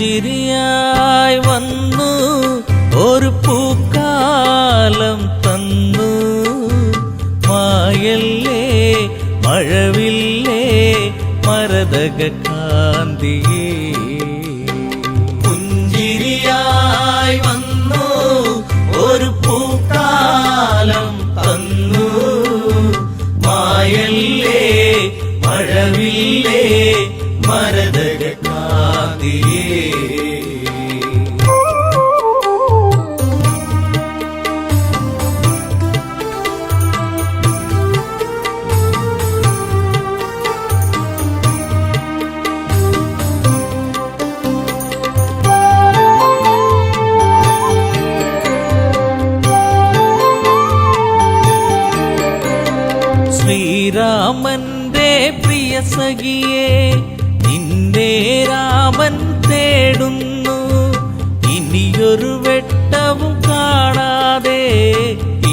പുഞ്ചിരിയായി വന്നു ഒരു പൂക്കാലം തന്നു മായല്ലേ മഴവില്ലേ മരതക കാന്തിയേ പുഞ്ചിരിയായി വന്നു ഒരു പൂക്കാലം തന്നു മായല്ലേ മഴവില്ലേ മരതക കാന്തിയേ ശ്രീരാമന്റെ പ്രിയ സഖിയേ നിന്നെ രാമൻ തേടുന്നു ഇനിയൊരു വെട്ടവും കാണാതെ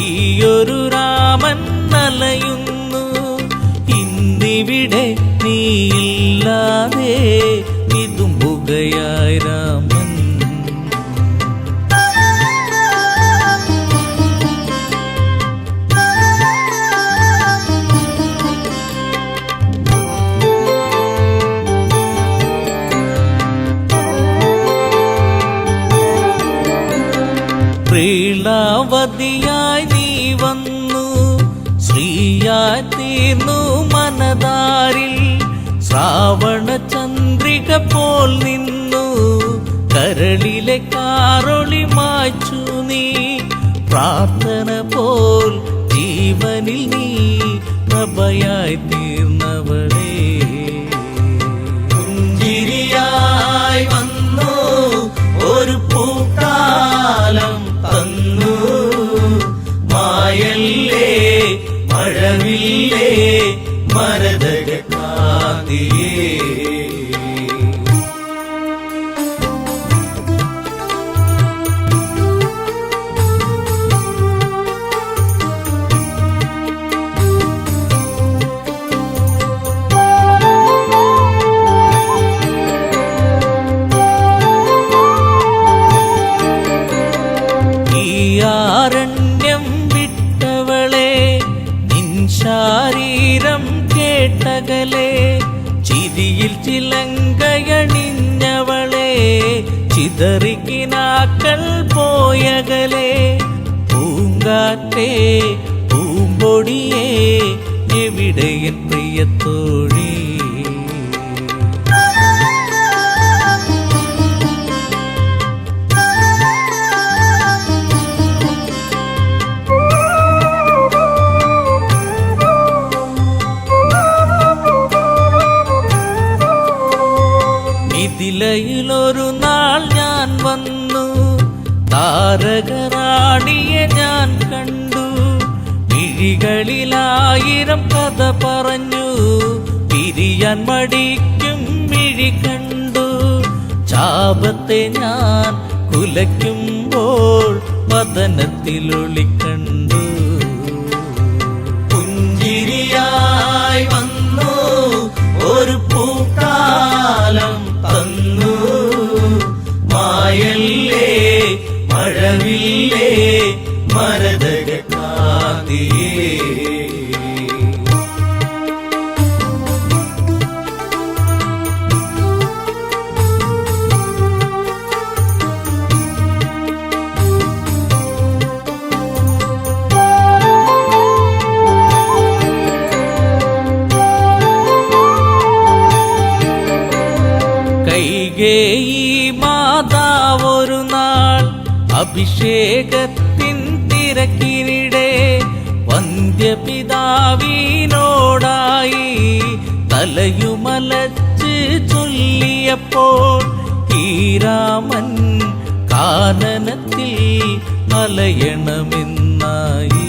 ഈയൊരു രാമൻ അലയുന്നു ഇന്നിവിടെ നീയില്ലാതെ വിതുമ്പുകയായി രാമൻ പ്രീളാവതിയായി നീ വന്നു ശ്രീയായി തീർന്നു മനതാരിൽ ശ്രാവണ ചന്ദ്രിക പോൽ നിന്നു കരളിലെ കാറൊളി മായ്ച്ചു നീ പ്രാർത്ഥന പോൽ ജീവനിൽ നീ പ്രഭയായി തീർന്നവളേ പുഞ്ചിരിയായി വന്നു ഒരു പൂക്കാലം തന്നു മായല്ലേ മഴവില്ലേ മരതക കാന്തിയേ ആരണ്യം വിട്ടവളെ നിൻ ശാരീരം കേട്ടകലെ ചിരിയിൽ ചിലങ്കയണിഞ്ഞവളെ ചിതറിക്കിനാക്കൾ പോയകലെ പൂങ്കാറ്റേ പൂമ്പൊടിയേ എവിടെയൻ പ്രിയത്തോഴി മിഥിലയിലൊരു നാൾ ഞാൻ വന്നു താരകറാണിയെ ഞാൻ കണ്ടു മിഴികളിലായിരം കഥ പറഞ്ഞു പിരിയാൻ മടിക്കും മിഴി കണ്ടു ചാപത്തെ ഞാൻ കുലയ്ക്കുമ്പോൾ വദനത്തിലൊളി കണ്ടു പുഞ്ചിരിയായി വന്നു ഒരു പൂക്കാലം തന്നു മായല്ലേ മഴവില്ലേ മരതക കാന്തിയേ കൈകേയി മാതാവൊരു നാൾ അഭിഷേകത്തിൻ തിരക്കിനിടെ വന്ധ്യപിതാവിനോടായി തലയുമലച്ച് ചൊല്ലിയപ്പോൾ ഈ രാമൻ കാനനത്തിൽ അലയണമെന്നായി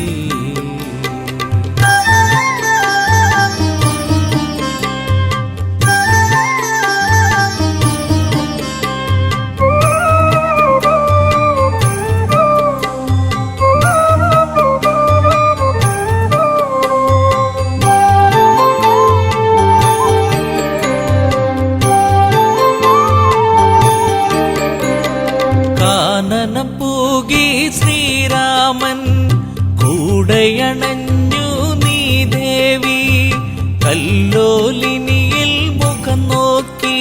അണഞ്ഞു നീ ദേവി കല്ലോലിനിയിൽ മുഖം നോക്കി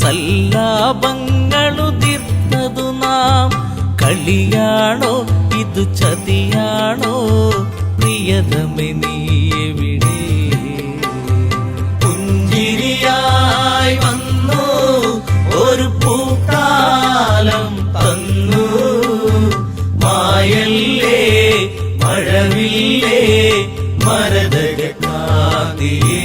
സല്ലാപങ്ങളുതിർത്തതു നാം കളിയാണോ ഇതു ചതിയാണോ പ്രിയതമേ നീ എവിടെ പുഞ്ചിരിയായി വന്നു ഒരു പൂക്കാലം തന്നു മായല്ലേ മഴവില്ലേ മരതകനാദിയേ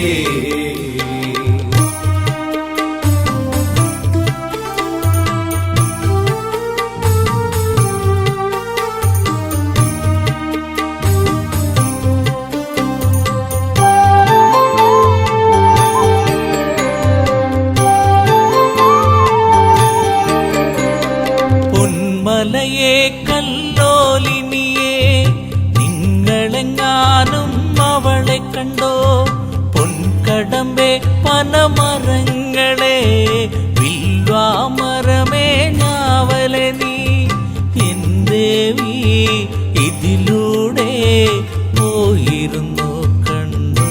പൊന്മലയെ കല്ലോലിനിയെ നിങ്ങളെങ്ങാനും അവളെ കണ്ടോ പൊൻകടമ്പെ പനമരങ്ങളെ വിൽവാമരമേ ഞാവലെ നീ എന്തേവി ഇതിലൂടെ പോയിരുന്നു കണ്ടു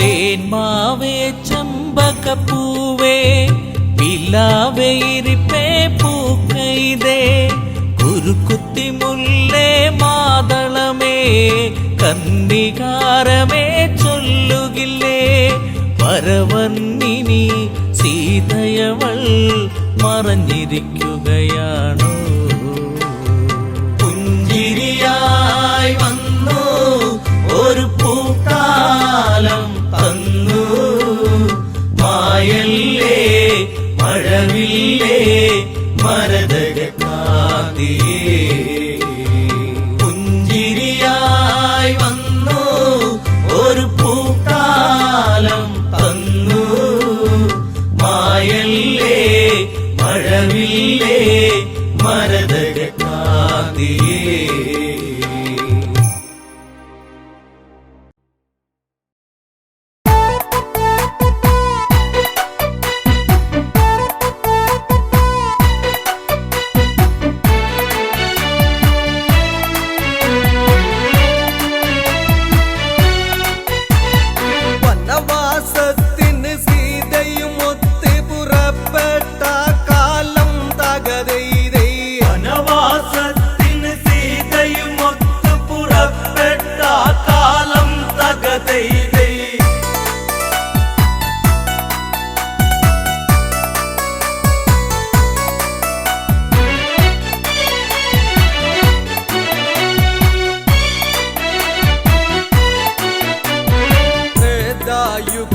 തേന്മാവേ ചമ്പകപ്പൂവേ പിലാവേ ഇരിപ്പേ പൂക്കൈതേ കുരുക്കുത്തി മുല്ലേ മാതളമേ കന്നികാരമേ ചൊല്ലുകില്ലേ വരവന്നിനി സീതയവൾ മറഞ്ഞിരിക്കുകയാണോ പുഞ്ചിരിയായി വന്നു ഒരു പൂക്കാലം തന്നു മായല്ലേ മഴവില്ലേ മരതകനാദിയേ പുഞ്ചിരിയായി വന്നു ഒരു പൂക്കാലം തന്നു മായല്ലേ മഴവില്ലേ മരതകനാദിയേ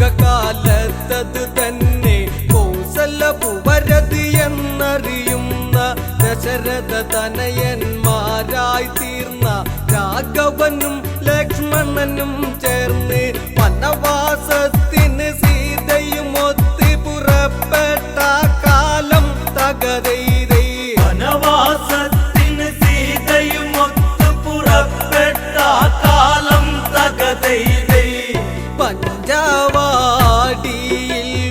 യുഗകാലത്തതു തന്നെ കൗസലപുവരതി എന്നറിയുന്ന ദശരഥ തനയന്മാരായി തീർന്ന രാഘവനും ലക്ഷ്മണനും ചേർന്ന് വനവാസത്തിന് സീതയും ഒത്ത് പുറപ്പെട്ട കാലം തകതൈതൈ വനവാസത്തിന് സീതയും ഒത്ത് പുറപ്പെട്ട കാലം തകതൈതൈ പഞ്ചവാടിയിൽ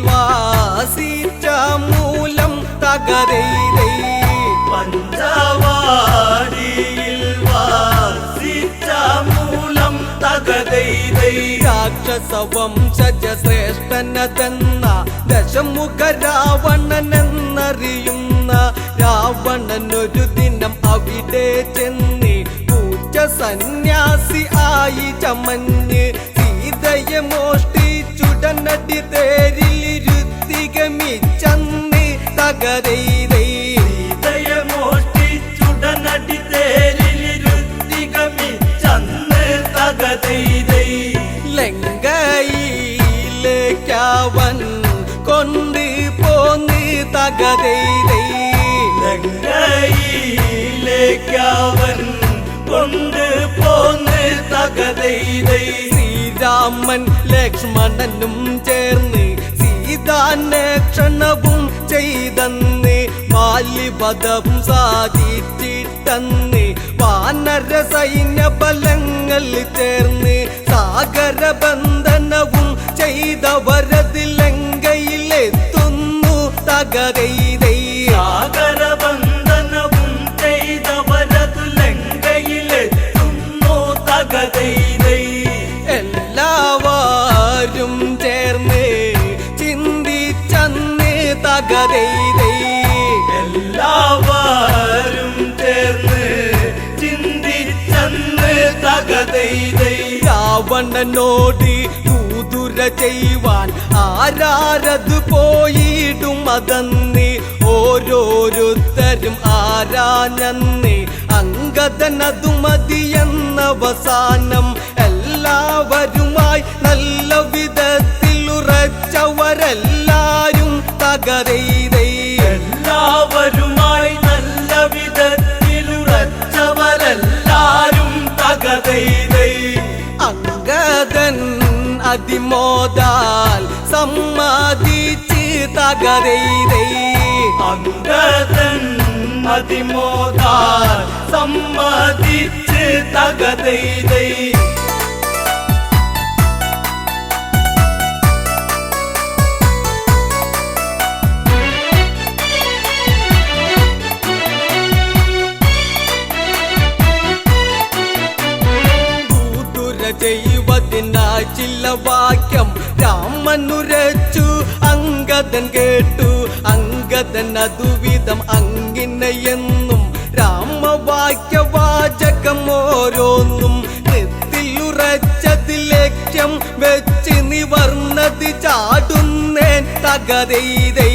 വാസിച്ച മൂലം തകതൈതൈ പഞ്ചവാടിയിൽ വാസിച്ച മൂലം തകതൈതൈ രാക്ഷസവംശജ ശ്രേഷ്ഠനതെന്ന ദശമുഖ രാവണനെന്നറിയുന്ന രാവണൻ ഒരു ദിനം അവിടെ ചെന്ന് പൂച്ച സന്യാസി ആയി ചമഞ്ഞ് സീതയെ മോഷ്ടിച്ചുടനടി തേരിലിരുത്തികമിച്ചന്ന് തകതൈതൈ സീതയെ മോഷ്ടിച്ചുടനടി തേരിലിരുത്തികമിച്ചന്ന് തകതൈതൈ ലങ്കയിലേക്കവൻ കൊണ്ട് പോന്ന് തകതൈതൈ ലങ്കയിലേക്കവൻ കൊണ്ട് പോന്ന് തകതൈതൈ ശ്രീരാമൻ ലക്ഷ്മണനും ചേർന്ന് സീതാന്വേഷണവും ചെയ്തെന്ന് ബാല്യ ബലിവധവും സാധിച്ചിട്ടന്ന് വാനര സൈന്യ ബലങ്ങൾ ചേർന്ന് സാഗരബന്ധനവും ചെയ്തവരത് ലങ്കയിലെത്തുന്നു തകരൈതൈ. സാഗരബന്ധനവും ചെയ്തവരത് ലങ്കയിലെത്തുന്നു തകരൈതൈ. എല്ലാവരും ചേർന്ന് ചിന്തിച്ചന്ന് തകരൈതൈ. എല്ലാവരും ചേർന്ന് ചിന്തിച്ചന്ന് തകരൈതൈ. രാവണനോട് ദൂതുര ചെയ്യുവാൻ ആരാരത് പോയിടും അതെന്ന് ഓരോരുത്തരും ആരാഞ്ഞന്ന് അങ്കദനതു മതിയെന്നവസാനം എല്ലാവരുമായി നല്ല വിധത്തിൽ ഉറച്ചവരെല്ലാരും തകരൈതൈ. എല്ലാവരുമായി നല്ല വിധത്തിൽ ഉറച്ചവരെല്ലാരും തകരൈതൈ. അങ്കദൻ അതിമോദാൽ സമ്മതിച്ച് തകരൈതൈ. അങ്കദൻ അതിമോദാൽ സമ്മതിച്ച് തകരൈതൈ. ചെയ്യുവതിനായി ചില വാക്യം രാമനുരച്ചു അങ്കദൻ കേട്ടു. അങ്കദൻ അതുവിധം അങ്ങിനെയെന്നും രാമവാക്യവാചകം ഓരോന്നും നെത്തിലുറച്ചത് ലക്ഷ്യം വെച്ച് നിവർന്നത് ചാടുന്നേൻ തകരൈതൈ.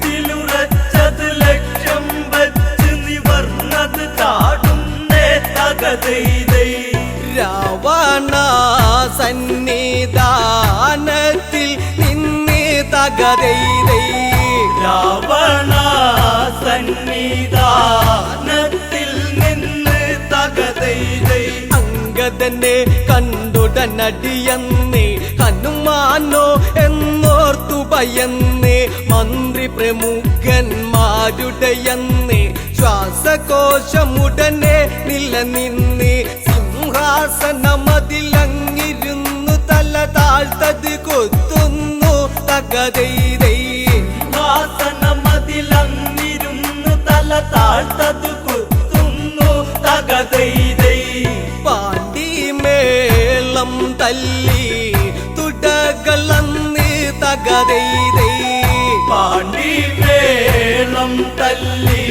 ത്തിലുറച്ചത് ലക്ഷ്യം വെച്ച് നിവർന്നത് ചാടുന്നേ തകരൈതൈ. രാവണ സന്നിധാനത്തിൽ നിന്ന് തകരൈതൈ. രാവണ സന്നിധാനത്തിൽ നിന്ന് തകരൈതൈ. അങ്കദനെ കണ്ടുടനടിയന്ന് ഹനുമാനോ എന്നോർത്തു ഭയന്ന് മന്ത്രി പ്രമുഖന്മാരുടെയന്ന് ശ്വാസകോശമുടനെ നിലനിന്ന് സിംഹാസനമതിലങ്ങിരുന്നു തല താഴ്ത്തത് കൊത്തുന്നു തകരൈതൈ. സിംഹാസനമതിലങ്ങിരുന്നു തല താഴ്ത്തത് കൊത്തുന്നു തകരൈതൈ. പാണ്ടിമേളം തല്ലി തുടകളന്ന് തകരൈതൈ. പാണ്ടിമേളം തല്ലി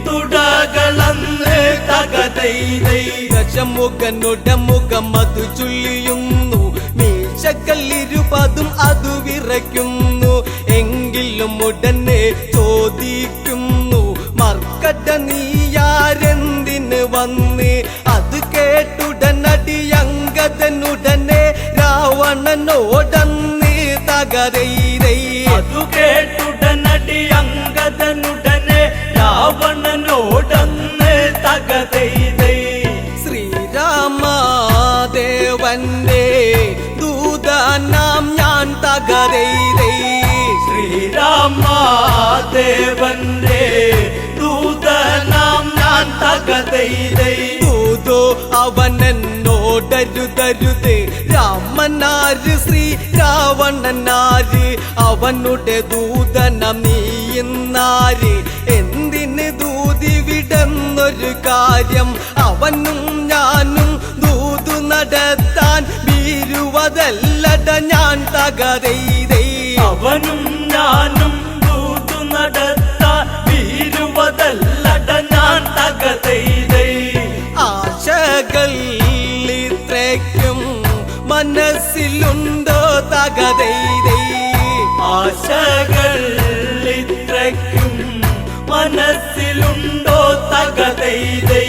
തുടകളന്ന് തകരൈതൈ. ദശമുഖനുടെ മുഖം അതു ചൊല്ലിയുന്നു മീശക്കല്ലിരുപതും അതു വിറയ്ക്കുന്നു. എങ്കിലും ഉടനെ ചോദിക്കുന്നു മർക്കട നീയാരെന്തിന് വന്ന്. അത് കേട്ടുടനടി അങ്കദനുടനെ രാവണനോടന്ന് തകരൈതൈ. അതു കേട്ടുടനടി അങ്കദനുടനെ രാവണനോടന്ന് തകരൈതൈ. ശ്രീരാമദേവന്റെ ദൂതനാം ഞാൻ തകരൈതൈ. ശ്രീരാമദേവന്റെ ദൂതനാം ഞാൻ തകരൈതൈ. ദൂതോ അവനെന്നോടരുതരുത് രാമനാര് ശ്രീ രാവണനാര്. അവനുടെ ദൂതനം നീയുന്നാര്. എന്തിന് ദൂതി വിടുന്നൊരു കാര്യം അവനും ഞാനും ദൂതു നടത്താൻ വീരുവതല്ലട ഞാൻ തകരൈതൈ. അവനും ഞാനും ദൂതു നടത്താൻ വീരുവതല്ലട ഞാൻ തകരൈതൈ. ആശകൾ ഇത്രയ്ക്കും മനസ്സിലുണ്ടോ തകരൈതൈ. ആശകൾ ഇത്രയ്ക്കും മനസ്സിലുണ്ടോ തകരൈതൈ.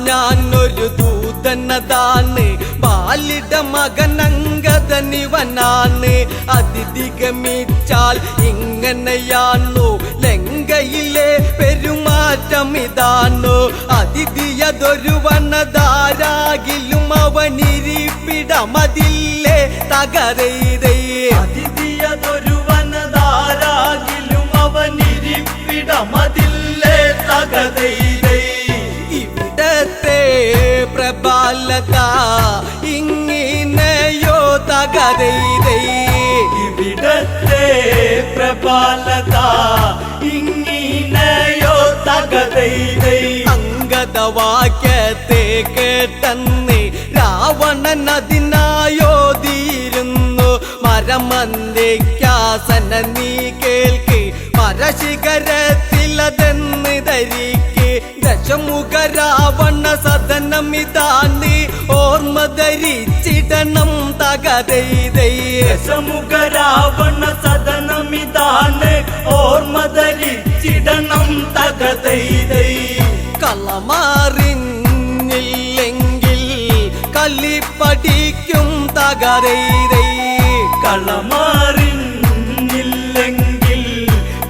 ഞാനൊരു ദൂതനതാണ് ബാലിട മകനങ്കദ അങ്കദനിവനാണ് അതിഥിഗമിച്ചാൽ ഇങ്ങനെയാണു ലങ്കയിലെ പെരുമാറ്റം ഇതാണു അതിഥിയതൊരു വനതാരാകിലും അവനിരിപ്പിടമതില്ലേ തകരൈതേ അതിഥിയതൊരു വനതാരാകിലും അവനിരിപ്പിടമതില്ലേ തകരൈതേ ഇവിടത്തെ പ്രബലത ഇങ്ങിനെയോ തകരൈതേ ഇവിടത്തെ പ്രബലത ഇങ്ങിനെയോ തകരൈതേ അങ്കദവാക്യത്തെ കേട്ടെന്ന് രാവണൻ അതിനായോതിയിരുന്നു മരമന്ദിക്കാസന നീ കേൾക്ക് മരശിഖരത്തിലതെന്ന് ധരിക്ക് ദശമുഖ രാവണ സദനമിതാന്ന് ഓർമ്മ ധരിച്ചിടണം തകരൈതേ ദശമുഖ രാവണ സദനമിതാണ് ഓർമ്മ ധരിച്ചിടണം തകരൈതേ കളമാറിഞ്ഞില്ലെങ്കിൽ കലിപ്പടിക്കും തകരൈതേ കളമാറിഞ്ഞില്ലെങ്കിൽ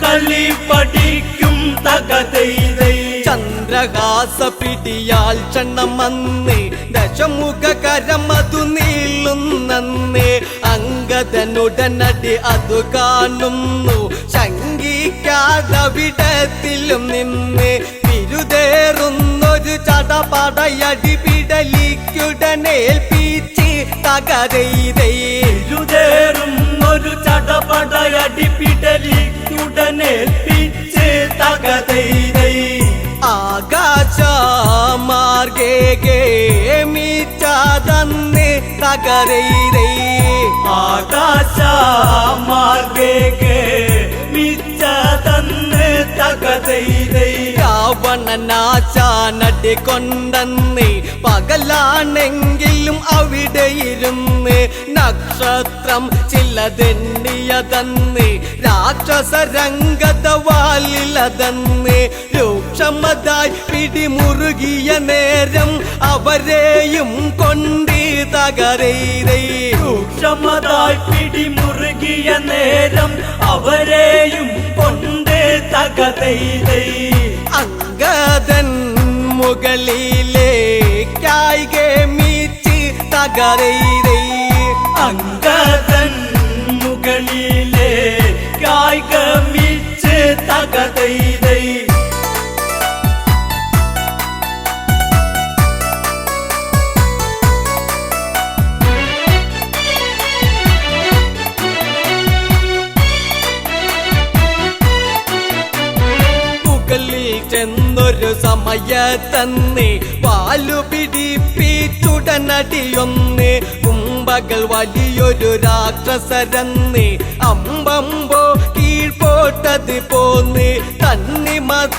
കളി പഠിക്കും തകരൈതേ ചന്ദ്രഹാസ പിടിയാൽ ക്ഷണമന്ന് ദശമുഖ കരമതു നീളുന്നന്ന് അങ്കദനുടനടി അതു കാണുന്നു ശങ്കിക്കാതവിടത്തിലും നിന്ന് വിരുദേറുന്നൊരു ചടപടയടി പിടലിക്കുടനേൽപ്പിച്ച് തകരൈതേ ഇരുതേറുന്നൊരു ചടപടയടി പിടലിക്കുടനേൽപ്പിച്ച് തകരൈതേ ആകാശമാർഗേ മിച്ചാതന്ന് തകരൈതേ ആകാശ മാർഗേ മിച്ചതന്ന് തകരൈതേ രാവണനാശാനടി കൊണ്ടെന്ന് പകലാണെങ്കിലും അവിടെ ഇരുന്ന് നക്ഷത്രം ചിലതെണ്ണിയതന്ന് രാക്ഷസരംഗതവാലിലതന്ന് രൂക്ഷമതായി പിടിമുറുകിയ നേരം അവരെയും കൊണ്ട് തകരൈതേ രൂക്ഷമതായി പിടിമുറുകിയ നേരം അവരെയും കൊണ്ട് തകരൈതേ അങ്കദൻ മുകളിലേക്കായി ഗമിച്ച് തകരൈതേ അങ്കദൻ മുകളിലെ കായികമിച്ച് തകരൈതേ മുകളിൽ ചെന്നൊരു സമയത്തന്ന് പാലു പിടിപ്പിച്ചുടനടിയൊന്ന് കുംഭകൾ വലിയൊരു രാക്ഷസരന്ന് അമ്പമ്പോ കീഴ്പോട്ടത് പോന്ന് തണ്ണിമത്തനുടയുന്നത്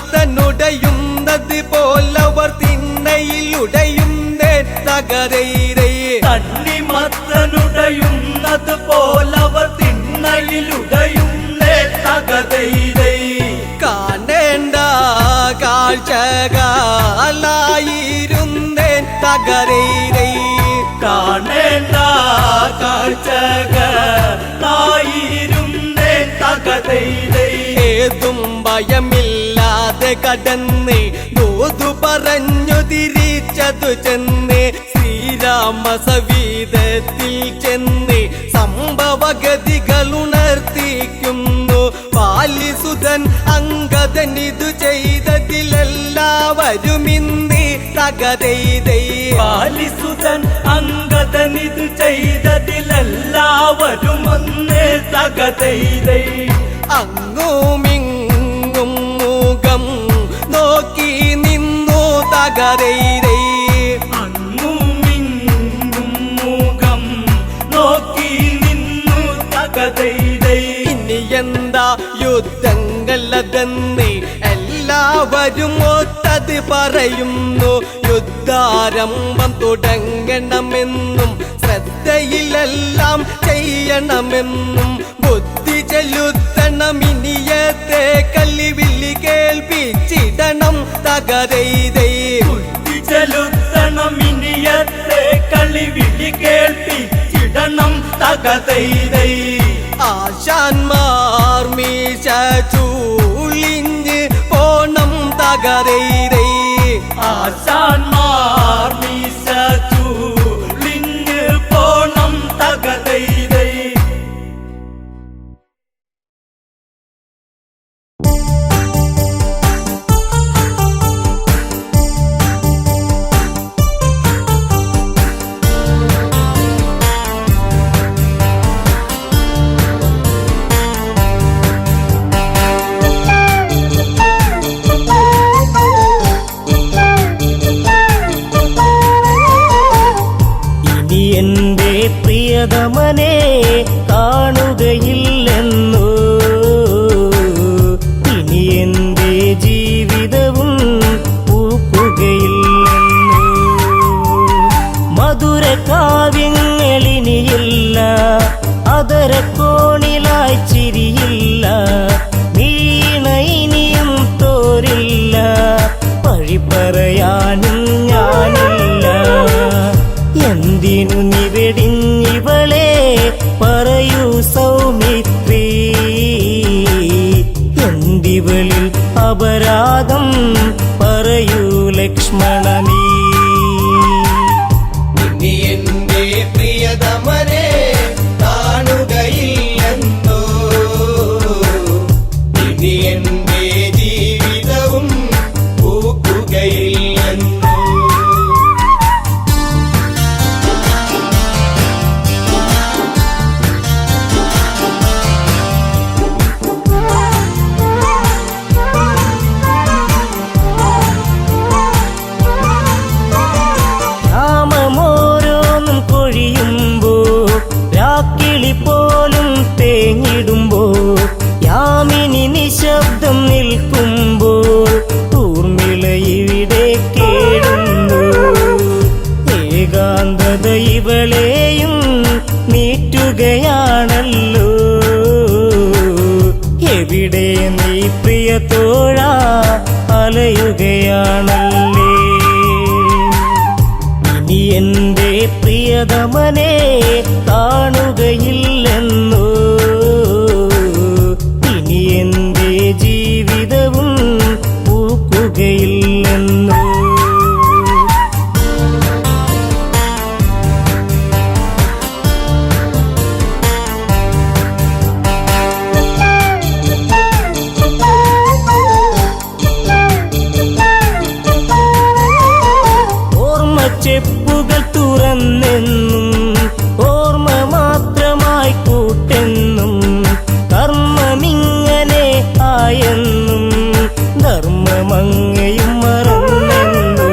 പോലവർ തിണ്ണയിലുടയുന്നേ തകരൈതേ തണ്ണിമത്തനുടയുന്നത് പോലവർ തിണ്ണയിലുടയുന്നേ തകരൈതേ കാണേണ്ട കാഴ്ചകളായിരുന്നേൻ തകരൈതേ കാണേണ്ട കാഴ്ചകളായിരുന്നേ തകരൈതേ ഏതും ഭയമില്ലാതെ കടന്ന് ദൂതു പറഞ്ഞു തിരിച്ചതു ചെന്ന് ശ്രീരാമ സവീതത്തിൽ ചെന്ന് സംഭവഗതികൾ ഉണർത്തിക്കുന്നു പാലിസുതൻ അങ്കദൻ ഇതു ചെയ്തതിലെല്ലാവരും ഇന്ന് തകരൈതേ പാലിസുതൻ അങ്കദനിത് ചെയ്തതിലെല്ലാവരും ഒന്ന് തകരൈതേ അങ്ങുമിങ്ങും മുഖം നോക്കി നിന്നു തകരൈതേ അങ്ങുമിങ്ങും മുഖം നോക്കി നിന്നു തകരൈതേ ഇനി എന്താ യുദ്ധങ്ങളതെന്ന് എല്ലാവരും ഒത്തത് പറയുന്നു യുദ്ധാരംഭം തുടങ്ങണമെന്നും ശ്രദ്ധയിലെല്ലാം ചെയ്യണമെന്നും ബുദ്ധി ചെലുത്തണം ഇനിയത്തെ കല്ലിവില്ലി കേൾപ്പിച്ചിടണം തകരൈതേ ബുദ്ധി ചെലുത്തണം ഇനിയത്തെ കളിവിളി കേൾപ്പിച്ചിടണം വിടണം തകതൈതൈ. ആശാന്മാർ മീശ ചൂളിഞ്ഞ് പോണം തകതൈതൈ. ആശാന്മാർ മീശ ചൂളിഞ്ഞ് പോണം തകതൈതൈ. എന്റെ പ്രിയതമനെ കാണുകയില്ലെന്നോ, ഇനി എന്റെ ജീവിതവും പൂക്കുകയില്ലെന്നോ. മധുര കാവ്യങ്ങളിനിയില്ല, അതരക്കോണിലായി ചിരിയില്ല, വീണ ഇനിയും തോരില്ല, പഴി പറയാനും ഞാനില്ല. എന്തിനു നിവെടിഞ്ഞിവളെ പറയൂ സൗമിത്രി, എന്തിവളിൽ അപരാധം പറയൂ ലക്ഷ്മണനീ. ഇനി എന്റെ പ്രിയതമനെ കാണുകയില്ലെന്നോ, ഇനി എന്റെ ജീവിതവും പൂക്കുകയില്ലെന്നോ. പോലും തേങ്ങിടുമ്പോ, യാമിനി നിശബ്ദം നിൽക്കുമ്പോൾ, ഊർമിള ഇവിടെ കേടുന്നു. ഏകാന്തത ഇവളെയും നീറ്റുകയാണല്ലോ. എവിടെ നീ പ്രിയതോഴ അലയുകയാണല്ലേ. ഇനി എന്റെ പ്രിയതമനെ കാണുകയില്ലെന്നോ, ഇനി എന്റെ ജീവിതവും പൂക്കുകയില്ലെന്നോ. ചെപ്പുകൾ തുറന്നെന്നും ഓർമ്മ മാത്രമായി കൂട്ടെന്നും, കർമ്മമിങ്ങനെ ആയെന്നും ധർമ്മമങ്ങയും മറന്നെന്നു.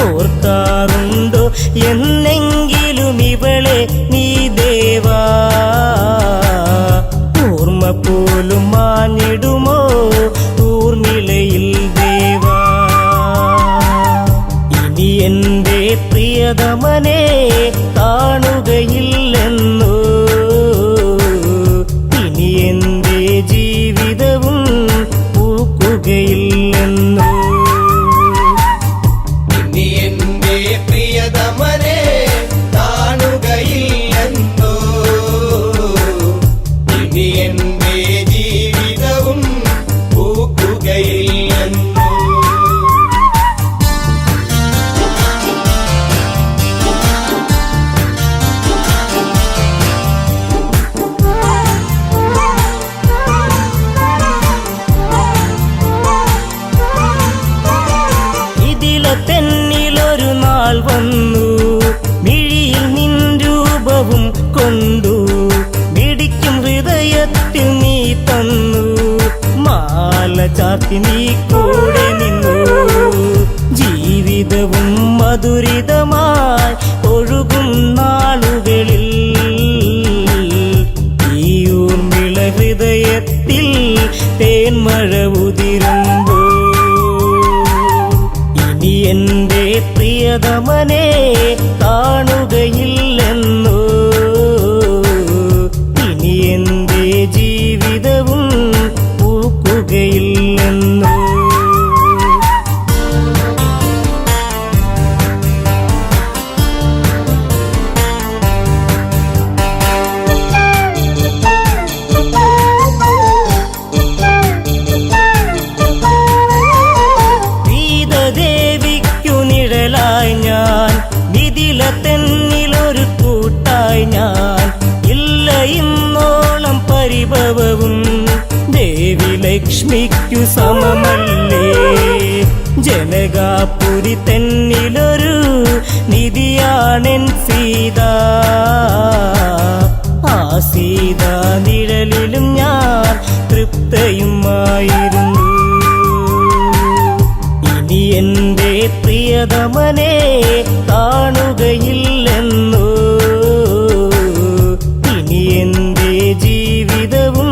ഓർക്കാറുണ്ടോ എന്നെങ്കിലും ഇവളെ നീ ദേവാ, ഓർമ്മ പോലും മാഞ്ഞിടുമോ ഊർമിളയിൽ ദേവാ. എന്റെ പ്രിയതമനെ കാണുകയില്ലെന്നോ, ഇനി എന്റെ ജീവിതവും പൂക്കുകയില്ലെന്നോ. ഇനി എന്റെ പ്രിയതമനെ കാണുകയില്ലെന്നോ, ഇനി എന്റെ ജീവിതവും പൂക്കുകയില്ലെന്നോ. തെന്നിലൊരു നാൾ വന്നു, മിഴിയിൽ നിൻ രൂപവും കൊണ്ടു, മിടിക്കും ഹൃദയത്തിൽ നീ തന്നു, മാല ചാർത്തി നീ കൂടെ നിന്നു. ജീവിതവും മധുരിതമായി ഒഴുകും നാളുകളിൽ, ഈ ഊർമിള ഹൃദയത്തിൽ തേന്മഴ ഉതിരുമ്പോ, ഇനി എന്റെ പ്രിയതമനെ കാണുകയില്ലെന്നോ, ഇനി എന്റെ ജീവിതവും പൂക്കുകയില്ല. വൈഭവവും ദേവി ലക്ഷ്മിക്കു സമമല്ലേ. ജനകാപുരി തന്നിലൊരു നിധിയാണെൻ സീത. ആ സീതാ നിഴലിലും ഞാൻ തൃപ്തയുമായിരുന്നു. ഇനി എന്റെ പ്രിയതമനെ കാണുകയില്ലെന്നോ. ഇനി എന്റെ ജീവിതവും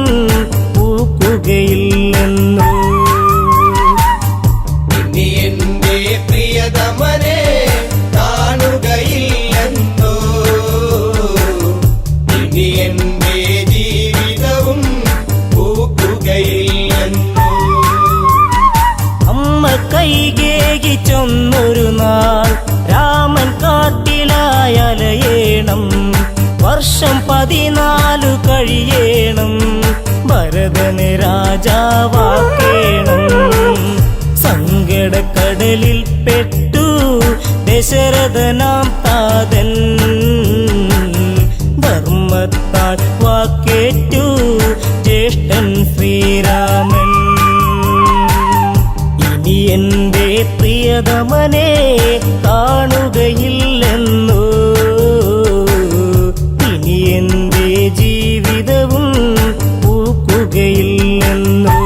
പൂക്കുകയില്ലെന്നോ. ഇനി എന്റെ പ്രിയതമനെ കാണുകയില്ലെന്നോ. ഇനി എന്റെ ജീവിതവും പൂക്കുകയില്ലെന്നോ. അമ്മ കൈകേകി ചൊന്നൊരു നാൾ രാമൻ കാട്ടിലായലയേണം. വർഷം 14 കഴിയേണം. ഭരതന് രാജാവാക്കേണം. സങ്കടക്കടലിൽ പെട്ടു ദശരഥനാം താതൻ. ധർമ്മത്താൽ വാക്കേറ്റു ജ്യേഷ്ഠൻ ശ്രീരാമൻ. ഇനി എന്റെ പ്രിയതമനെ കാണുകയില്ലെന്നോ. ഇനി എന്റെ ജീവിതവും പൂക്കുകയില്ലെന്നോ.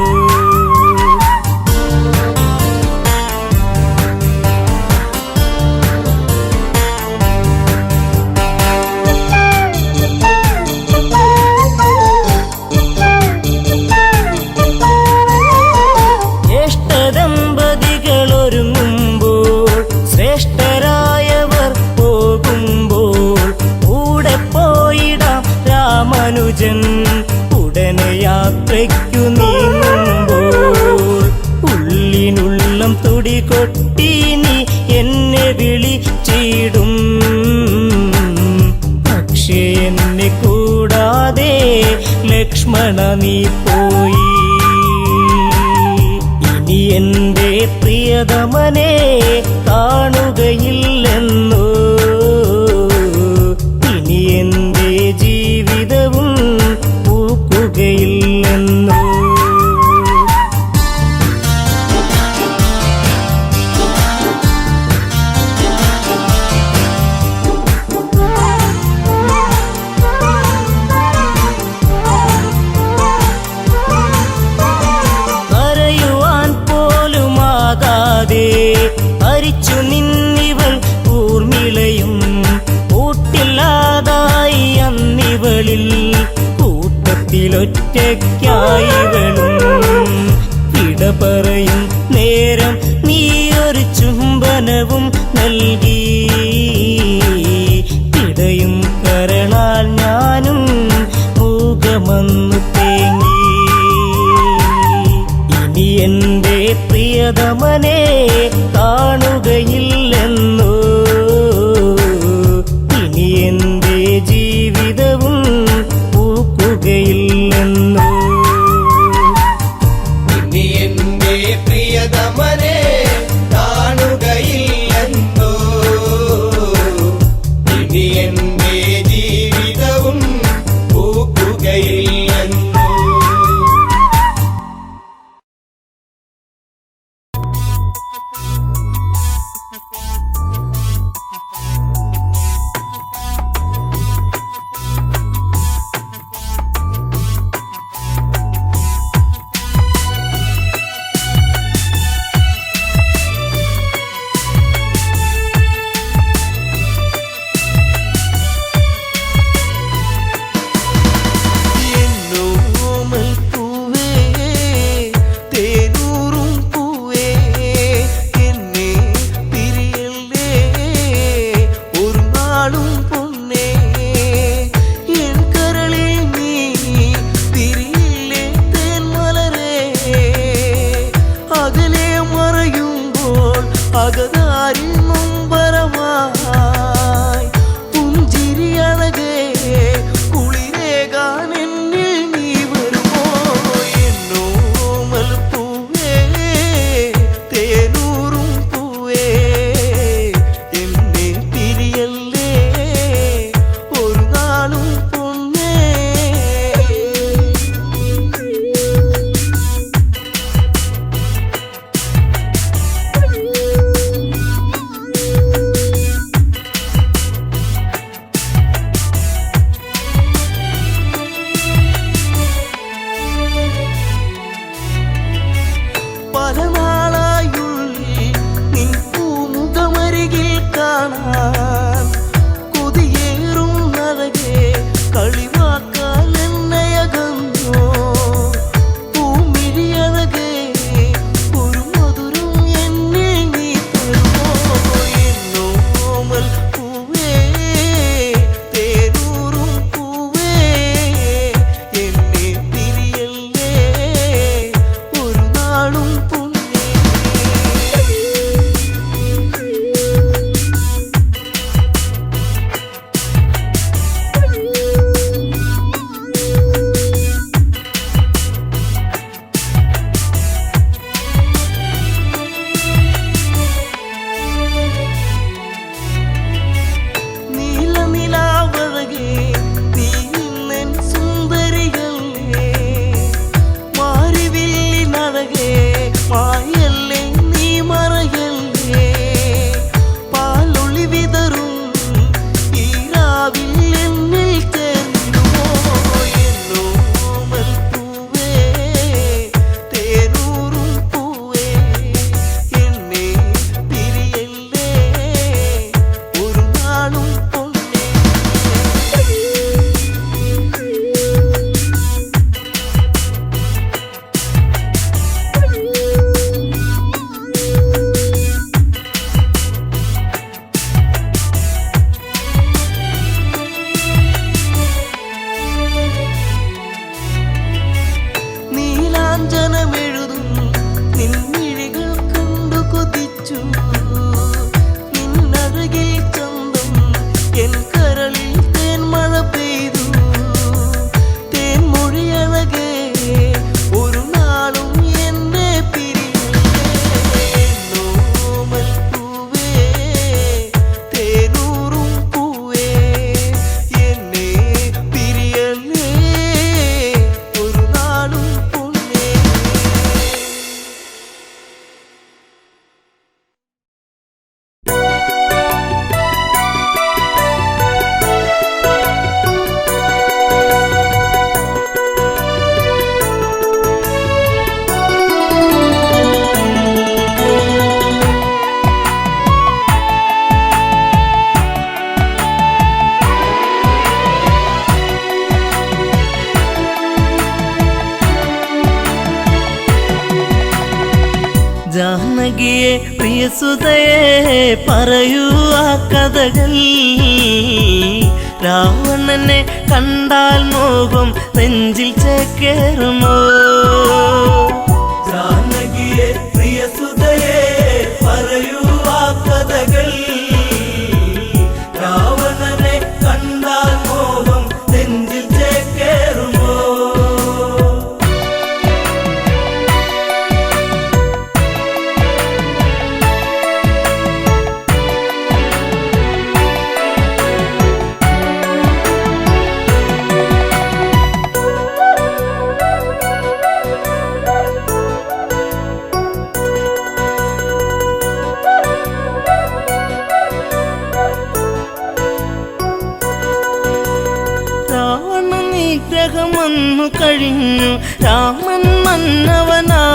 ജ്യേഷ്ഠദമ്പതികളൊരുങ്ങുമ്പോൾ ശ്രേഷ്ഠരായവർ പോകുമ്പോൾ കൂടെ പോയിടാം രാമാനുജൻ. ഉടനെ യാത്രയ്ക്കു നീങ്ങുമ്പോൾ ഉള്ളിനുള്ളം തുടികൊട്ടി നീ എന്നെ വിളിച്ചിടും. പക്ഷേ എന്നെ കൂടാതെ ലക്ഷ്മണ നീ പോയി. ഇനി എന്റെ പ്രിയതമനെ കാണുകയില്ലെന്നോ. ഇനി എന്റെ ജീവിതവും പൂക്കുകയില്ലെന്നോ. കരയുവാൻ പോലുമാകാതെ ഹരിച്ചു നിന്നിവൾ ഊർമിളയും. കൂട്ടില്ലാതായി അന്നിവളിൽ കൂട്ടത്തിലൊറ്റയ്ക്കായിവളും. വിട പറയും നേരം നീയൊരു ചുംബനവും നൽകി. പിടയും കരളാൽ ഞാനും മൂകമന്നു തേങ്ങി. ഇനി എന്റെ പ്രിയതമനെ കാണുകയില്ലെന്നോ. ഇനി എന്റെ ജീവിതവും പൂക്കുകയില്ലെന്നോ. ഇനി എന്റെ പ്രിയതമനെ കാണുകയില്ലെന്നോ. ഇനി എന്റെ ജീവിതവും പൂക്കുകയില്ലെന്നോ. ജാനകിയെ പ്രിയസുതയെ പറയൂ ആ കഥകൾ. രാവണനെ കണ്ടാൽ മോഹം നെഞ്ചിൽ ചേക്കേറുമോ? ജാനകിയെ പ്രിയസുതയെ പറയൂ ആ കഥകൾ. രാവണനെ കണ്ടാൽ മോഹം നെഞ്ചിൽ ചേക്കേറുമോ? നിഗ്രഹമൊന്നു കഴിഞ്ഞു രാമൻ മന്നവനായി.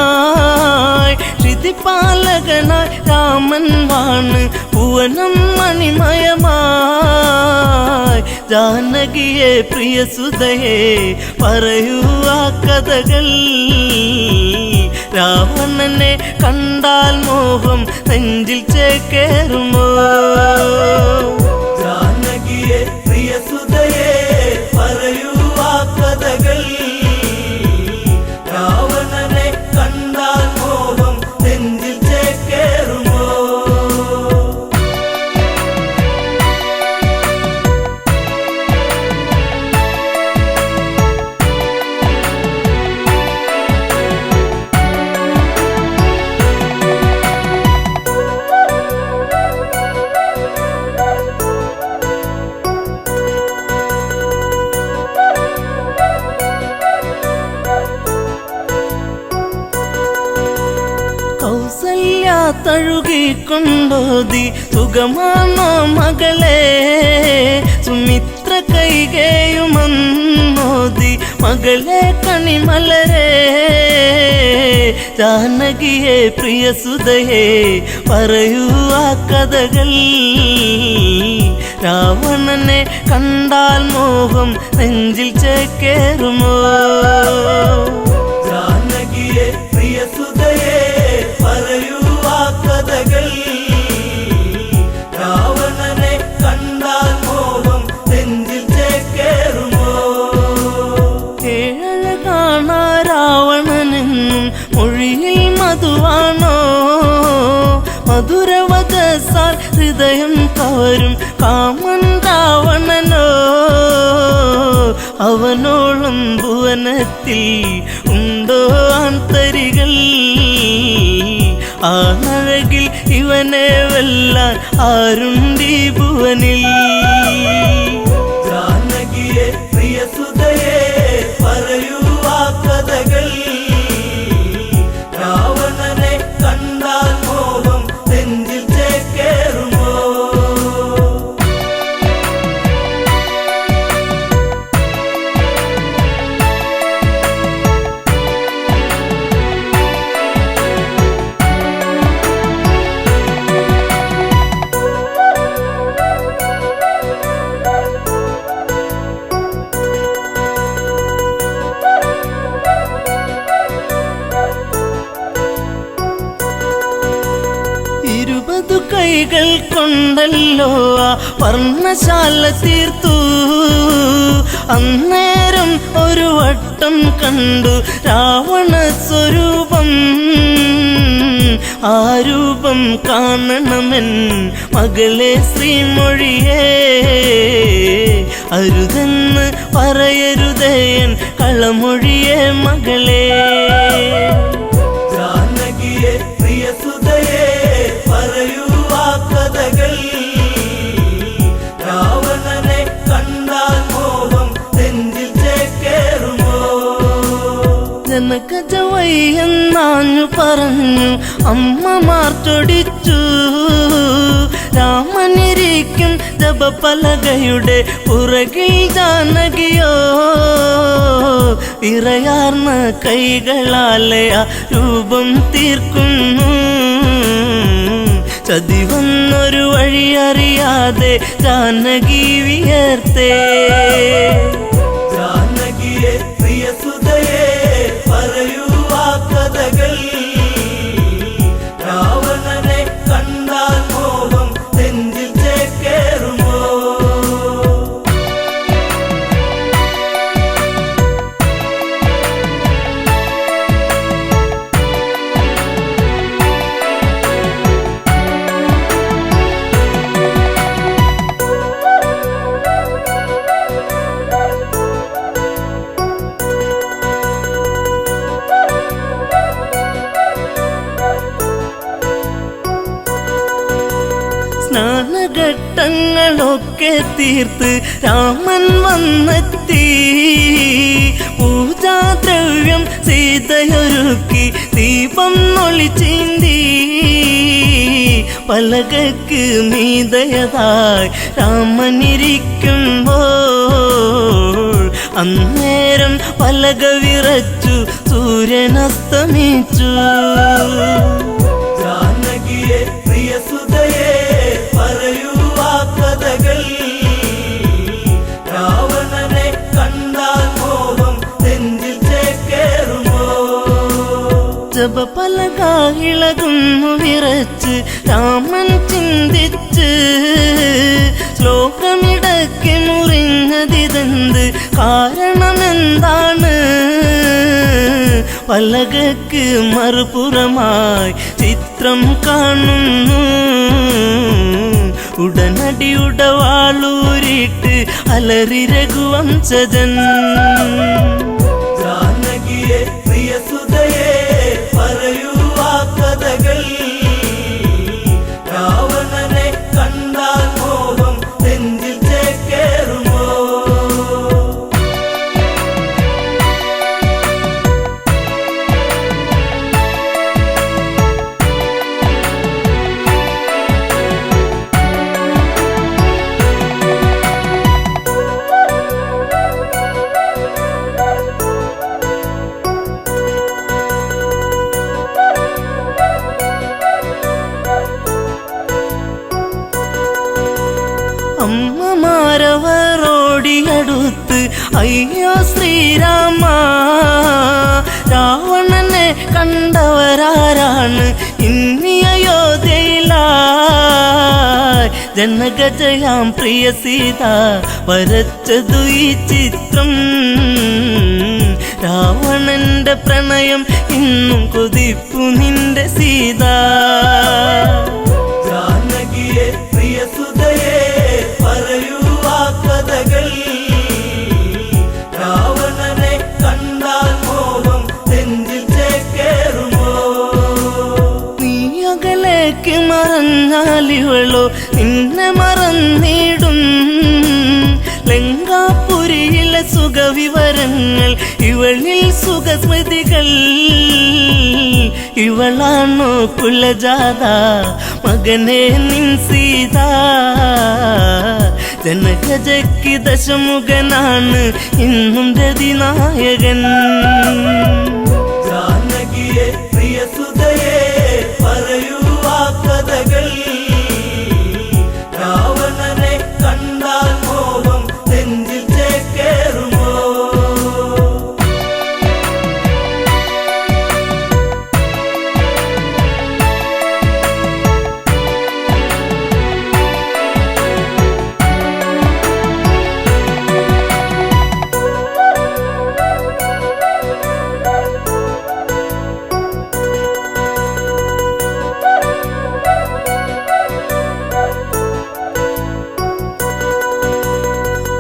ശ്രുതിപാലകനായി രാമൻ വാണ് ഭുവനം മണിമയമായി. ജാനകിയെ പ്രിയസുതയെ പറയൂ ആ കഥകൾ. രാവണനെ കണ്ടാൽ മോഹം നെഞ്ചിൽ ചേക്കേറുമോ? ജാനകിയെ പ്രിയസുതയെ പറയൂ ആ കഥകൾ. രാവണനെ കണ്ടാൽ മോഹം നെഞ്ചിൽ ചേക്കേറുമോ? കൗസല്യ തഴുകിക്കൊണ്ടോതി സുഖമാണോ മകളെ? സുമിത്ര കൈകേയുമന്നോതി മകളെ കണിമലരെ. ജാനകിയെ പ്രിയസുതയെ പറയൂ ആ കഥകൾ. രാവണനെ കണ്ടാൽ മോഹം നെഞ്ചിൽ ചേക്കേറുമോ? ജാനകിയെ പ്രിയസുതയെ പറയൂ ആ കഥകൾ. രാവണനെ കണ്ടാൽ മോഹം നെഞ്ചിൽ ചേക്കേറുമോ? ഏഴഴ കാണാ രാവണനെന്നും മൊഴിയിൽ മധുവാണോ? മധുരവദസാൽ ഹൃദയം കവരും കാമൻ രാവണനോ? അവനോളം ഭുവനത്തിൽ ഉണ്ടോ ആന്തരികൾ? ആണഴകിൽ ഇവനെ വെല്ലാൻ ആരുണ്ടീ ഭുവനിൽ? ജാനകിയെ പ്രിയസുതയെ പറയൂ ആ കഥകൾ. രാവണനെ കണ്ടാൽ മോഹം നെഞ്ചിൽ ചേക്കേറുമോ? കൈകൾ കൊണ്ടല്ലോ ആ വർണ്ണശാല തീർത്തു. അന്നേരം ഒരു വട്ടം കണ്ടു രാവണ സ്വരൂപം. ആ രൂപം കാണണമെൻ മകളെ ശ്രീമൊഴിയേ. അരുതെന്ന് പറയരുതേൻ കളമൊഴിയേ മകളെ. ജാനകിയെ പ്രിയസുതയെ പറയൂ ആ കഥകൾ. രാവണനെ കണ്ടാൽ മോഹം നെഞ്ചിൽ ചേക്കേറുമോ? ജനകജവയ്യെന്നാഞ്ഞു പറഞ്ഞു അമ്മമാർ ചൊടിച്ചു. രാമനിരിക്കും ജപപലകയുടെ പുറകിൽ ജാനകിയോ. വിറയാർന്ന കൈകളാലെ ആ രൂപം തീർക്കുന്നു. ചതിവന്നൊരു വഴിയറിയാതെ ജാനകി വിയർത്തേ. ജാനകിയെ പ്രിയസുതയെ പറയൂ ആ കഥകൾ. രാവണ കോട്ടങ്ങളൊക്കെ തീർത്ത് രാമൻ വന്നെത്തി. പൂജാദ്രവ്യം സീതയൊരുക്കി ദീപം ഒളിച്ചീന്തി. പലകക്ക് മീതയതായി രാമനിരിക്കുമ്പോൾ അന്നേരം പലക വിറച്ചു സൂര്യനസ്തമിച്ചു. ജാനകിയെ പ്രിയസുതയെ പറയൂ ആ കഥകൾ. രാവണനെ കണ്ടാൽ മോഹം നെഞ്ചിൽ ചേക്കേറുമോ? ജപപലക ഇളകുന്നു വിറച്ച് രാമൻ ചിന്തിച്ച്. ശ്ലോകമിടയ്ക്ക് മുറിഞ്ഞതിതെന്ത് കാരണമെന്താണ്? പലകക്ക് മറുപുറമായി ചിത്രം കാണുന്നു. ഉടനടി ഉടവാളൂരിട്ട് അലറി രഘുവംശജൻ. ജാനകിയെ പ്രിയസുതയെ പറയൂ ആ കഥകൾ. രാവണനെ കണ്ടാൽ മോഹം നെഞ്ചിൽ ചേക്കേറുമോ? അമ്മമാരവരോടിയടുത്ത് അയ്യോ ശ്രീരാമ, രാവണനെ കണ്ടവരാരാണ് ഇനി അയോധ്യയിലായി? ജനകജയാം പ്രിയ സീത വരച്ചതു ഈ ചിത്രം. രാവണന്റെ പ്രണയം ഇന്നും കൊതിപ്പു നിന്റെ സീത. ജാനകിയെ പ്രിയസുതയെ പറയൂ ആ കഥകൾ. രാവണനെ കണ്ടാൽ മോഹം നെഞ്ചിൽ ചേക്കേറുമോ? നീ അകലേക്ക് മറഞ്ഞാലിവളോ നിന്നെ മറന്നിടും. ലങ്കാപുരിയിലെ സുഖവിവരങ്ങൾ ഇവളിൽ സുഖസ്മൃതികൾ. ഇവളാണോ കുലജാത മകനെ നിൻ സീത? ജനകജയ്ക്ക് ദശമുഖനാണ് ഇന്നും രതിനായകൻ. ജാനകിയെ പ്രിയസുതയെ പറയൂ ആ കഥകൾ. രാവണനെ കണ്ടാൽ മോഹം നെഞ്ചിൽ ചേക്കേറുമോ?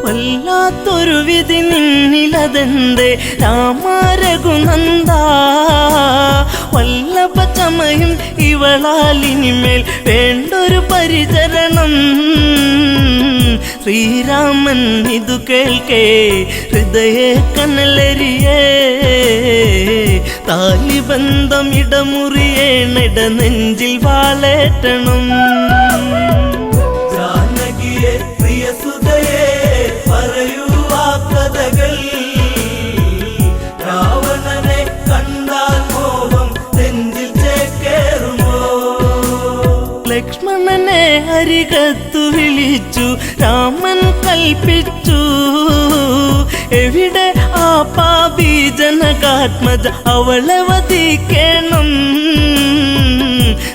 വല്ലാത്തൊരു വിധി നിന്നിലതെന്തേ രാമ രഘുനന്ദ? വല്ലഭ ചമയും ഇവളാലിനിമേൽ വേണ്ടൊരു പരിചരണം. ശ്രീരാമൻ ഇതു കേൾക്കേ ഹൃദയ കനലരിയേ. താലിബന്ധം ഇടമുറിയേണിട നെഞ്ചിൽ വാളേറ്റണം. ജാനകിയെ പ്രിയസുതയെ പറയൂ ആ കഥകൾ. രാവണനെ കണ്ടാൽ മോഹം നെഞ്ചിൽ ചേക്കേറുമോ? ലക്ഷ്മണനെ അരികത്തു വിളിച്ചു രാമൻ കൽപ്പിച്ചു. എവിടെ ആ പാപി ജനകാത്മജ, അവളെ വധിക്കണം.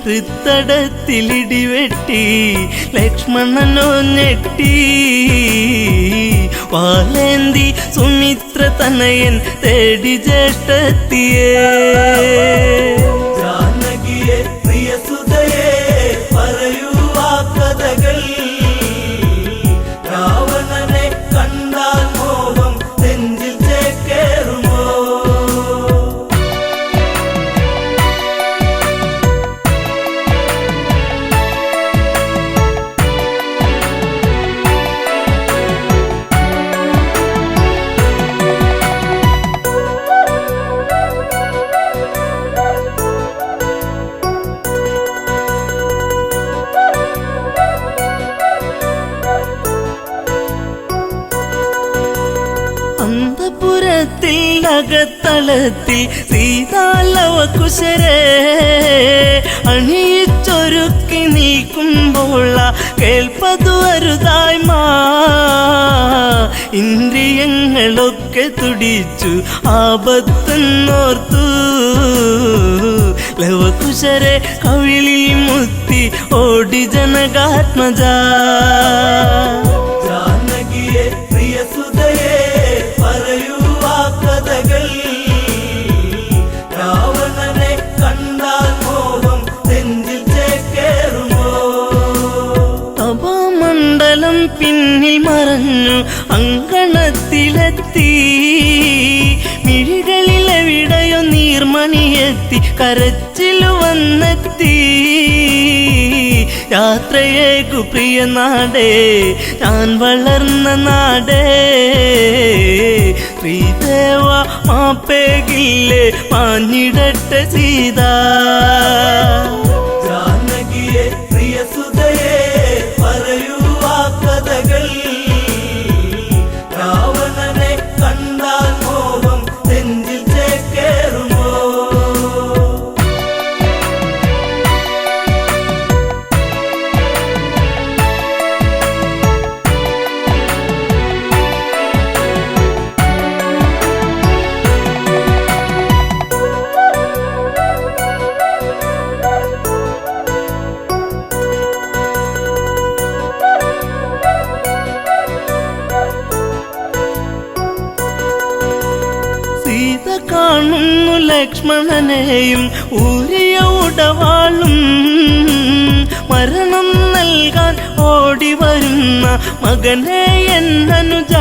ഹൃത്തടത്തിലിടിവെട്ടി ലക്ഷ്മണനോ ഞെട്ടി. വാലേന്തി സുമിത്ര തനയൻ തേടി ജ്യേഷ്ഠത്തിയേ. ജാനകിയെ പ്രിയസുതയെ പറയൂ ആ കഥകൾ. രാവണനെ കണ്ടാൽ മോഹം നെഞ്ചിൽ ചേക്കേറുമോ? അകത്തളത്തിൽ സീതാലവകുശരെ അണിയിച്ചൊരുക്കി നിൽക്കുമ്പോൾ കേൾപ്പതു അരുതായ്മ ഇന്ദ്രിയങ്ങളൊക്കെ തുടിച്ചു ആപത്തെന്നോർത്തു ലവകുശരെ കവിളിൽ മുത്തി ഓടി ജനകാത്മജ ജാനകിയെ പ്രിയസുതയെ പറയൂ ആ കഥകൾ രാവണനെ കണ്ടാൽ മോഹം നെഞ്ചിൽ ചേക്കേറുമോ തപോമണ്ഡലം പിന്നിൽ മറഞ്ഞു അങ്കണത്തിലെത്തി മിഴികളിലെവിടെയോ നീർമണിയെത്തി കരച്ചിലു വന്നെത്തി യാത്രയേക്കു പ്രിയ നാടേ ഞാൻ വളർന്ന നാടേ ശ്രീദേവ മാപ്പേകില്ലേ മാഞ്ഞിടട്ടെ സീത ജാനകിയെ പ്രിയസുതയെ പറയൂ ആ കഥകൾ രാവണനെ കണ്ടാൽ മോഹം നെഞ്ചിൽ ചേക്കേറുമോ സീത കാണുന്നു ലക്ഷ്മണനെയും ഊരിയ ഉടവാളും മരണം നൽകാൻ ഓടി വരുന്ന മകനെ എന്നനുജ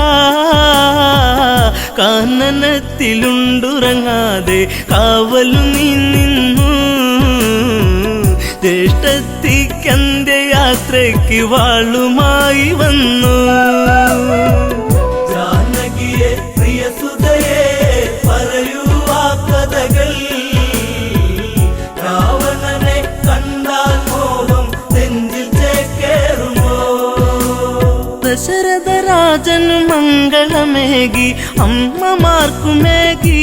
കാനനത്തിലുണ്ടുറങ്ങാതെ കാവലു നീ നിന്നു ജ്യേഷ്ഠത്തിക്കന്റെ യാത്രയ്ക്ക് വാളുമായി വന്നു ജാനകിയെ പ്രിയസുതയെ പറയൂ ആ കഥകൾ രാവണനെ കണ്ടാൽ മോഹം നെഞ്ചിൽ ചേക്കേറുമോ ദശരഥ രാജനു മംഗളമേകി അമ്മമാർക്കുമേകി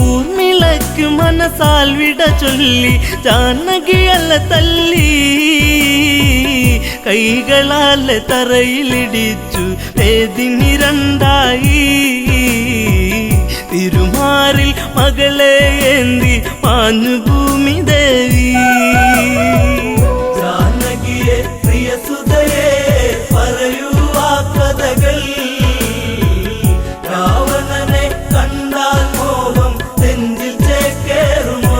ഊർമിളയ്ക്കു മനസാൽ വിട ചൊല്ലി ജാനകിയല്ല തല്ലി കൈകളാലെ തറയിലിടിച്ചു വേദിനി രണ്ടായി തിരുമാറിൽ മകളെ ഏന്തി മാഞ്ഞു ഭൂമി ദേവി ജാനകിയെ പ്രിയസുതയെ പറയൂ ആ കഥകൾ രാവണനെ കണ്ടാൽ മോഹം നെഞ്ചിൽ ചേക്കേറുമോ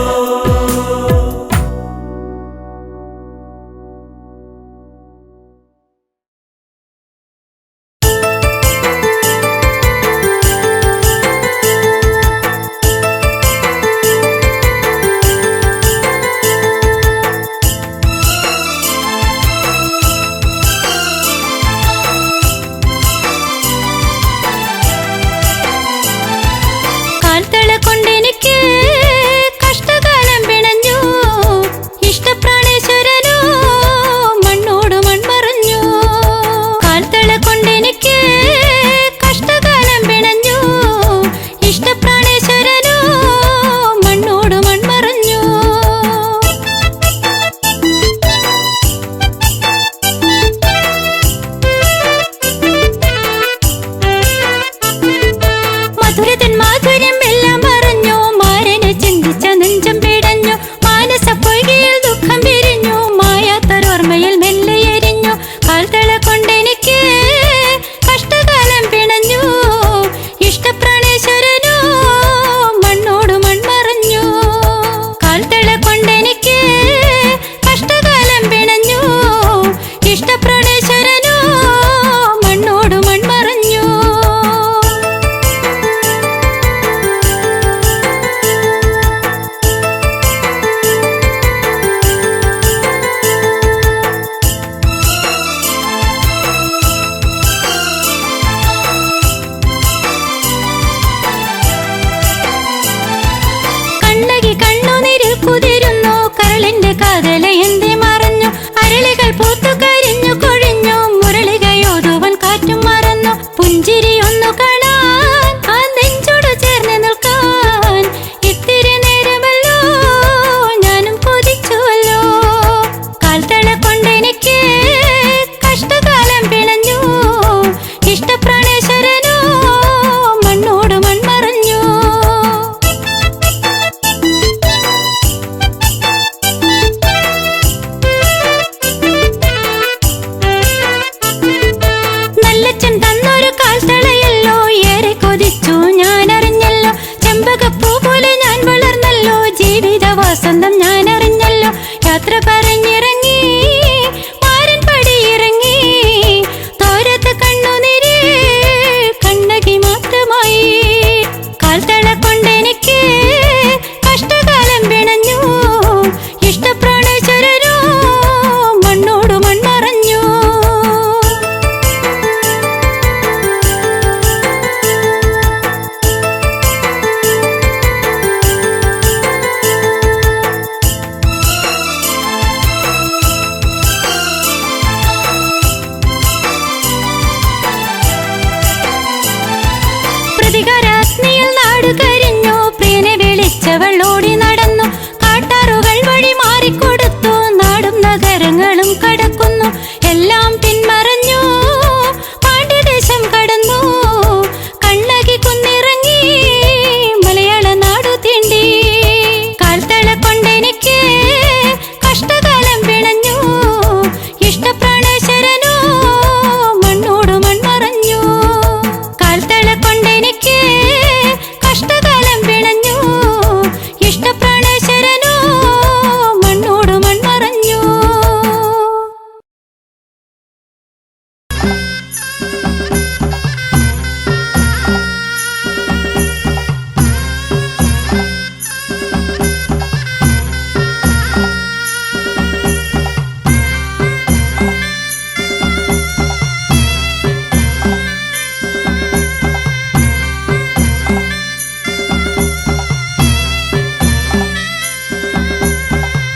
പുഞ്ചിരിയൊന്നു കാണാൻ ആ നെഞ്ചോട് ചെമ്പകപ്പൂ പോലെ ഞാൻ വളർന്നല്ലോ, ജീവിത വസന്തം ഞാൻ അറിഞ്ഞല്ലോ. യാത്ര പറഞ്ഞിറങ്ങി മാരൻ പടിയിറങ്ങി, തോരത്ത് കണ്ണുനീര് കണ്ണകി മാത്രമായി. കാൽത്തള കൊണ്ടെനിക്ക് കഷ്ടകാലം പിണഞ്ഞു, ഇഷ്ടപ്രാണേശ്വരനോ മണ്ണോട് മൺമറഞ്ഞു. പ്രതികാരാഗ്നിയിൽ നാടു കരിഞ്ഞു, പ്രിയനെ വിളിച്ചവൾ ഓടി നടന്നു. കാട്ടാറുകൾ വഴി മാറിക്കൊടുത്തു, നാടും നഗരങ്ങളും കടക്കുന്നു. എല്ലാം പിന്മറഞ്ഞു പാണ്ഡ്യദേശം കടന്നു, കണ്ണകി കുന്നിറങ്ങി മലയാള നാടു തീണ്ടി. കാൽത്തള കൊണ്ടെനിക്ക് കഷ്ടകാലം പിണഞ്ഞു, ഇഷ്ടപ്രാണേശ്വരനോ മണ്ണോട് മൺമറഞ്ഞു. കാൽത്തള കൊണ്ടെനിക്ക് കഷ്ടകാലം പിണഞ്ഞു, ഇഷ്ടപ്രാണേശ്വരനോ മണ്ണോട് മൺമറഞ്ഞു.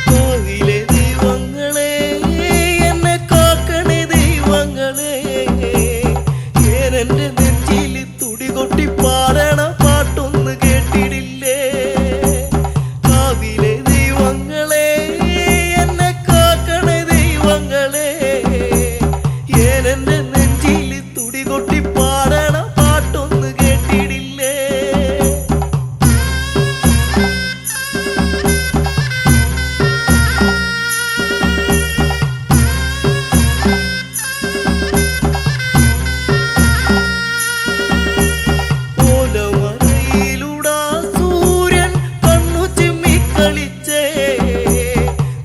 കോവിലെ ദൈവങ്ങളെ എന്നെ കാക്കണേ ദൈവങ്ങളെ, ഏനെന്റെ നെഞ്ചിൽ തുടികൊട്ടി പാടണ പാട്ടൊന്ന് കേട്ടിടില്ലേ. കാവിലെ ദൈവങ്ങളെ എന്നെ കാക്കണേ ദൈവങ്ങളെ, ഏനെന്റെ നെഞ്ചിൽ തുടികൊട്ടി പാടണ പാട്ടൊന്ന് കേട്ടിടില്ലേ. ഓലമറയിലൂടാ സൂര്യൻ കണ്ണു ചിമ്മിക്കളിച്ചേ,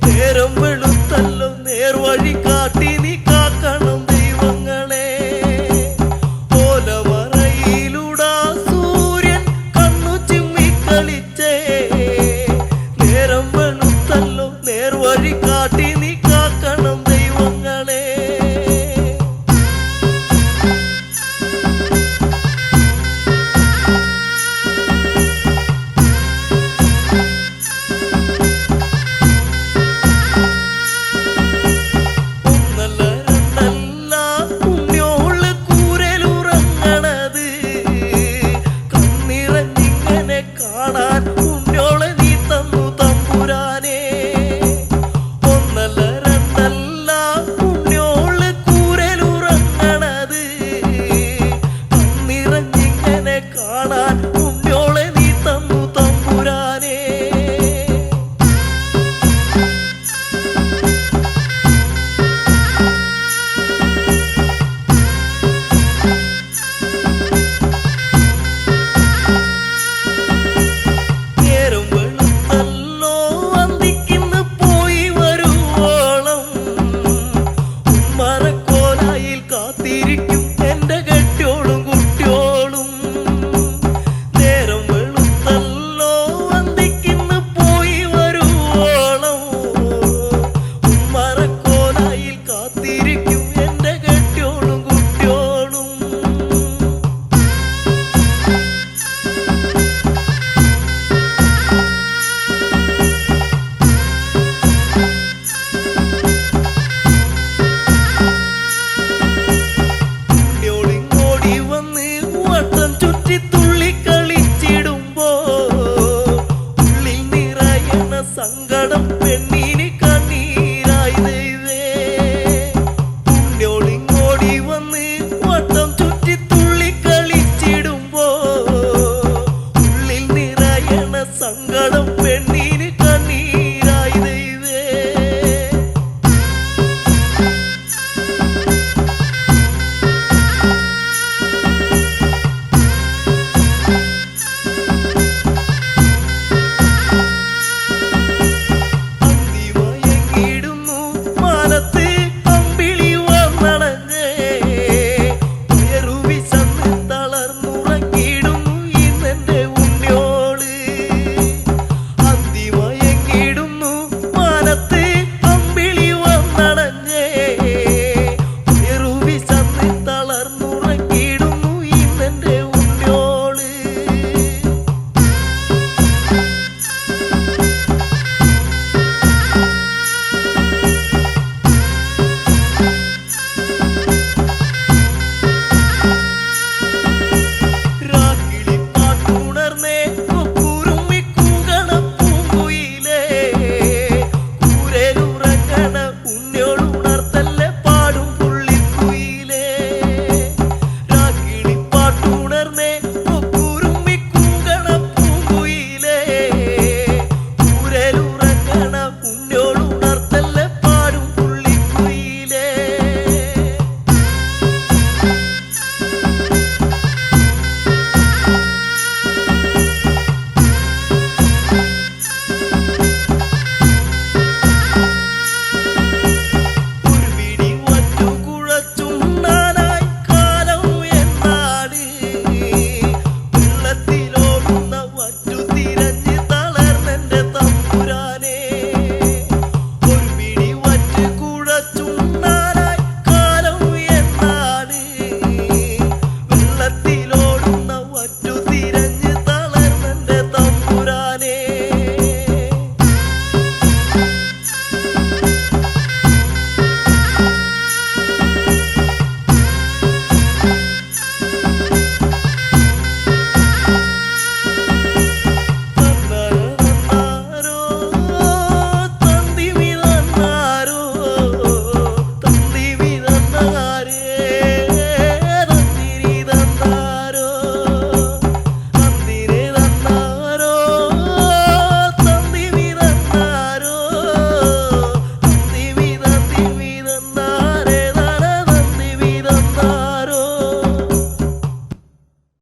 നേരം വെളുത്തല്ലോ നേർവഴി കാട്ടി നീ കാക്കണം ദൈവങ്ങളെ. ഓലമറയിലൂടാ സൂര്യൻ കണ്ണു ചിമ്മിക്കളിച്ചേ, നേരം വെളുത്തല്ലോ നേർവഴി കാട്ടി നീ കാക്കണം ദൈവങ്ങളെ. ഒന്നല്ല രണ്ടല്ല പുണ്യോള് കൂരലുറങ്ങണത്, കണ്ണിറങ്ങിങ്ങനെ കാണാൻ